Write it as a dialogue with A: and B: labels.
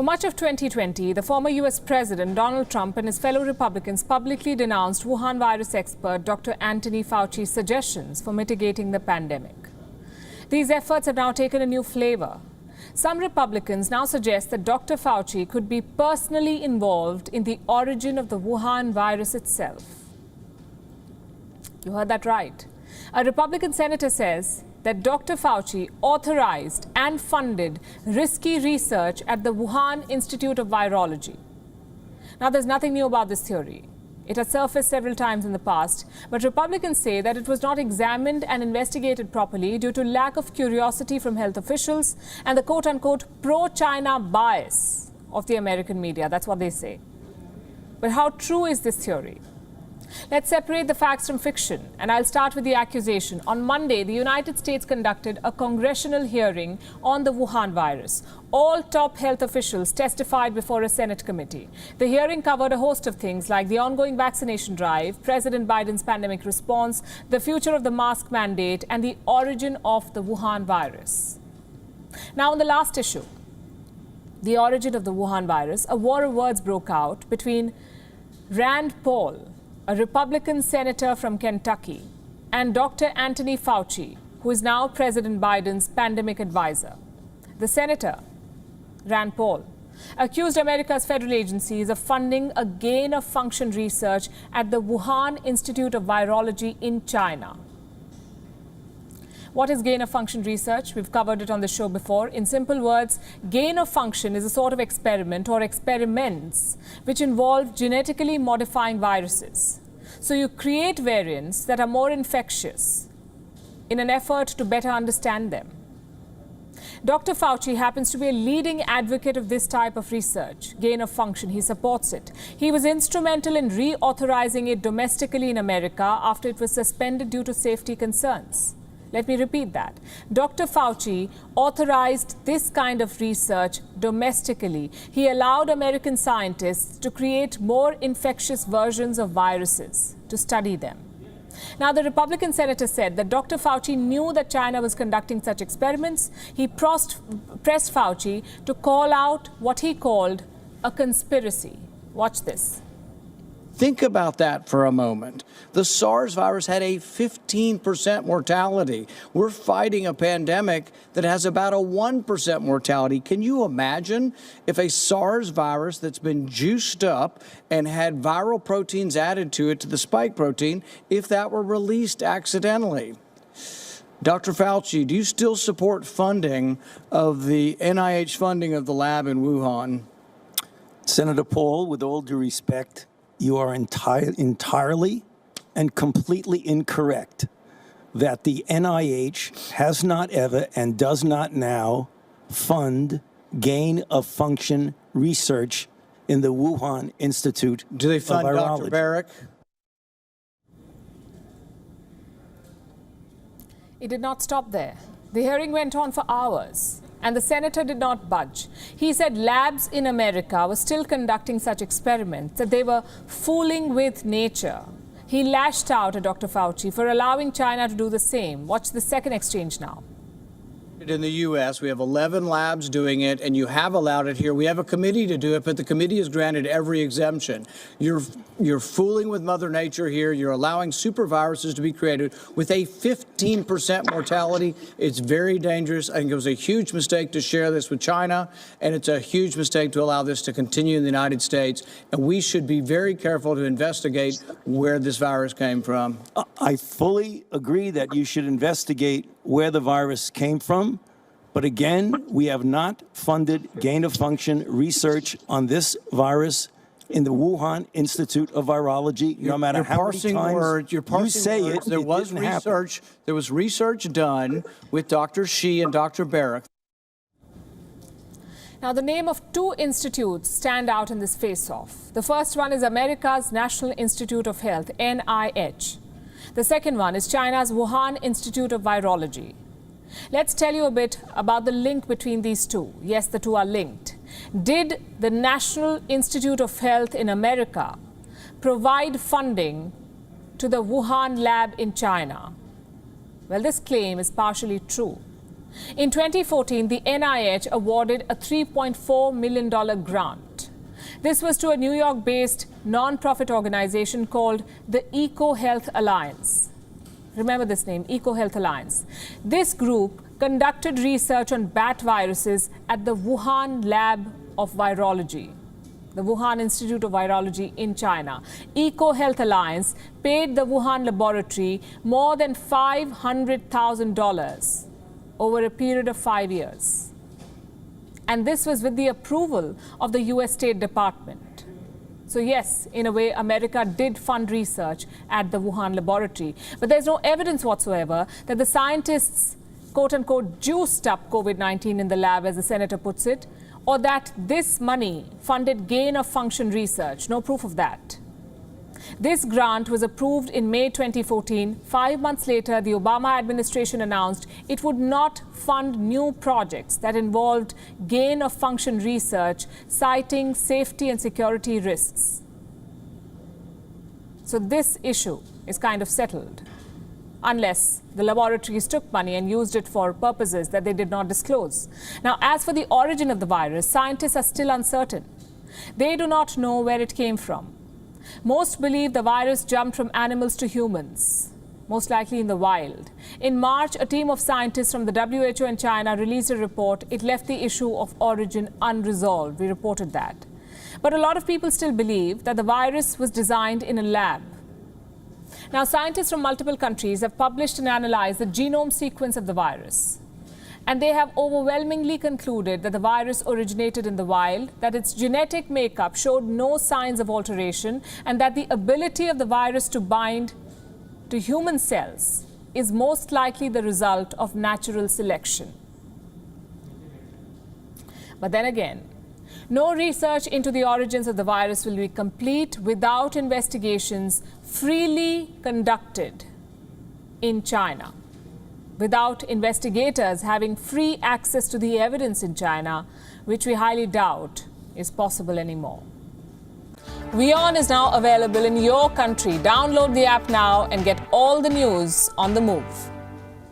A: For much of 2020, the former U.S. President Donald Trump and his fellow Republicans publicly denounced Wuhan virus expert Dr. Anthony Fauci's suggestions for mitigating the pandemic. These efforts have now taken a new flavor. Some Republicans now suggest that Dr. Fauci could be personally involved in the origin of the Wuhan virus itself. You heard that right. A Republican senator says that Dr. Fauci authorized and funded risky research at the Wuhan Institute of Virology. Now, there's nothing new about this theory. It has surfaced several times in the past, but Republicans say that it was not examined and investigated properly due to lack of curiosity from health officials and the quote-unquote pro-China bias of the American media. That's what they say. But how true is this theory? Let's separate the facts from fiction, and I'll start with the accusation. On Monday, the United States conducted a congressional hearing on the Wuhan virus. All top health officials testified before a Senate committee. The hearing covered a host of things like the ongoing vaccination drive, President Biden's pandemic response, the future of the mask mandate, and the origin of the Wuhan virus. Now, on the last issue, the origin of the Wuhan virus, a war of words broke out between Rand Paul, a Republican senator from Kentucky, and Dr. Anthony Fauci, who is now President Biden's pandemic advisor. The senator, Rand Paul, accused America's federal agencies of funding a gain-of-function research at the Wuhan Institute of Virology in China. What is gain-of-function research? We've covered it on the show before. In simple words, gain-of-function is a sort of experiment or experiments which involve genetically modifying viruses. So you create variants that are more infectious in an effort to better understand them. Dr. Fauci happens to be a leading advocate of this type of research, gain-of-function. He supports it. He was instrumental in reauthorizing it domestically in America after it was suspended due to safety concerns. Let me repeat that. Dr. Fauci authorized this kind of research domestically. He allowed American scientists to create more infectious versions of viruses, to study them. Now, the Republican senator said that Dr. Fauci knew that China was conducting such experiments. He pressed Fauci to call out what he called a conspiracy. Watch this.
B: Think about that for a moment. The SARS virus had a 15% mortality. We're fighting a pandemic that has about a 1% mortality. Can you imagine if a SARS virus that's been juiced up and had viral proteins added to it, to the spike protein, if that were released accidentally? Dr. Fauci, do you still support funding of the NIH funding of the lab in Wuhan?
C: Senator Paul, with all due respect, you are entirely and completely incorrect that the NIH has not ever and does not now fund gain-of-function research in the Wuhan Institute of Virology.
B: Do they fund Dr. Barrick?
A: It did not stop there. The hearing went on for hours, and the senator did not budge. He said labs in America were still conducting such experiments, that they were fooling with nature. He lashed out at Dr. Fauci for allowing China to do the same. Watch the second exchange now.
B: In the U.S., we have 11 labs doing it, and you have allowed it here. We have a committee to do it, but the committee has granted every exemption. You're fooling with Mother Nature here. You're allowing super viruses to be created with a 15% mortality. It's very dangerous. I think it was a huge mistake to share this with China, and it's a huge mistake to allow this to continue in the United States. And we should be very careful to investigate where this virus came from.
C: I fully agree that you should investigate where the virus came from. But again, we have not funded gain-of-function research on this virus in the Wuhan Institute of Virology, no matter how many times you say it.
B: There was research. There was research done with Dr. Shi and Dr. Barrick.
A: Now, the name of two institutes stand out in this face-off. The first one is America's National Institute of Health, NIH. The second one is China's Wuhan Institute of Virology. Let's tell you a bit about the link between these two. Yes, the two are linked. Did the National Institute of Health in America provide funding to the Wuhan lab in China? Well, this claim is partially true. In 2014, the NIH awarded a $3.4 million grant. This was to a New York-based non-profit organization called the Eco Health Alliance. Remember this name, Eco Health Alliance. This group conducted research on bat viruses at the Wuhan Lab of Virology, the Wuhan Institute of Virology in China. Eco Health Alliance paid the Wuhan laboratory more than $500,000 over a period of 5 years. And this was with the approval of the US State Department. So yes, in a way, America did fund research at the Wuhan laboratory. But there's no evidence whatsoever that the scientists, quote unquote, juiced up COVID-19 in the lab, as the senator puts it, or that this money funded gain-of-function research. No proof of that. This grant was approved in May 2014. 5 months later, the Obama administration announced it would not fund new projects that involved gain-of-function research, citing safety and security risks. So this issue is kind of settled, unless the laboratories took money and used it for purposes that they did not disclose. Now, as for the origin of the virus, scientists are still uncertain. They do not know where it came from. Most believe the virus jumped from animals to humans, most likely in the wild. In March, a team of scientists from the WHO in China released a report. It left the issue of origin unresolved. We reported that. But a lot of people still believe that the virus was designed in a lab. Now, scientists from multiple countries have published and analyzed the genome sequence of the virus. And they have overwhelmingly concluded that the virus originated in the wild, that its genetic makeup showed no signs of alteration, and that the ability of the virus to bind to human cells is most likely the result of natural selection. But then again, no research into the origins of the virus will be complete without investigations freely conducted in China, without investigators having free access to the evidence in China, which we highly doubt is possible anymore. WION is now available in your country. Download the app now and get all the news on the move.